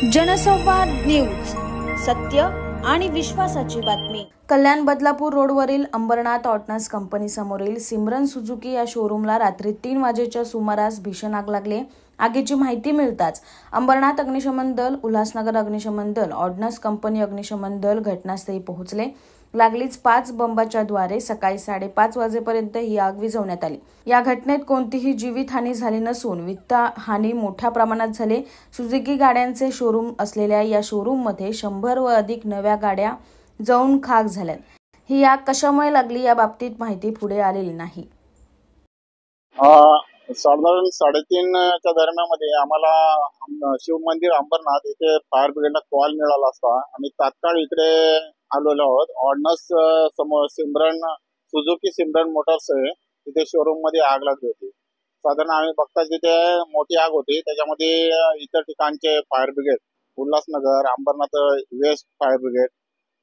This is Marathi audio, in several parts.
जनसंवाद न्यूज, सत्य आणि विश्वासाची बातमी। कल्याण बदलापूर रोडवरील अंबरनाथ ऑर्डनन्स कंपनी समोरील सिमरन सुझुकी या शोरूमला रात्री 3 वाजेच्या सुमारास भीषण आग लागली। आगीची माहिती मिळताच अंबरनाथ अग्निशमन दल, उल्हासनगर अग्निशमन दल, ऑर्डनन्स कंपनी अग्निशमन दल घटनास्थळी पोहोचले। लागलीच 5 बंबाच्या द्वारे सकाळी 5:30 वाजेपर्यंत ही आग विझवण्यात आली। या घटनेत कोणतीही जीवितहानी झाली नसून वित्तहानी मोठ्या प्रमाणात झाली। सुझुकी गाड्यांचे शोरूम असलेल्या या शोरूममध्ये 100 व अधिक नव्या गाड्या जळून खाक झाल्यात। ही आग कशामुळे लागली या बाबतीत माहिती पुढे आलेली नाही। साधारण 3:30च्या दरम्यानमध्ये आम्हाला शिव मंदिर अंबरनाथ येथे फायर ब्रिगेडला कॉल मिळाला असता आम्ही तात्काळ इकडे आलेलो आहोत। ऑर्डनन्स समोर सुझुकी सिमरन मोटर्स आहे, तिथे शोरूम मध्ये आग लागली होती। साधारण आम्ही बघता तिथे मोठी आग होती, त्याच्यामध्ये इतर ठिकाणचे fire brigade, Ulhasnagar, Ambernath west fire brigade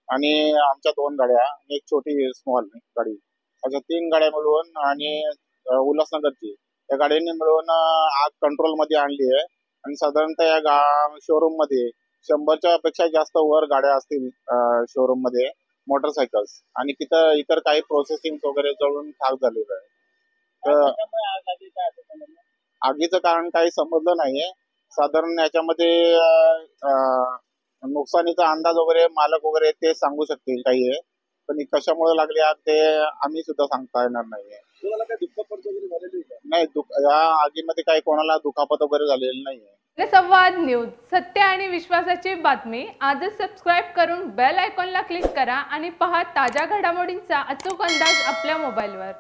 आणि आमच्या 2 गाड्या, एक छोटी स्मॉल गाडी, अशा 3 गाड्या मिळून आणि उल्हासनगरची या गाड्यांनी मिळून आग कंट्रोल मध्ये आणली आहे। आणि साधारणतः या शोरूम मध्ये 100च्या पेक्षा जास्त वर गाड्या असतील शोरूम मध्ये, मोटरसायकल्स, आणि तिथं इतर काही प्रोसेसिंग वगैरे जळून खाक झालेलं आहे। आगीचं कारण काही समजलं नाहीये। साधारण याच्यामध्ये नुकसानीचा अंदाज वगैरे मालक वगैरे ते सांगू शकतील काही आहे, पण कशामुळे लागली आग ते आम्ही सुद्धा सांगता येणार नाहीये। नाही, या आगीमध्ये काही कोणाला दुखापत वगैरे झालेली नाहीये। जनसंवाद न्यूज, सत्य आणि विश्वासाची बातमी। आजच सबस्क्राइब करून बेल आयकॉनला क्लिक करा आणि पहा ताज्या घडामोडींचा अचूक अंदाज आपल्या मोबाईलवर।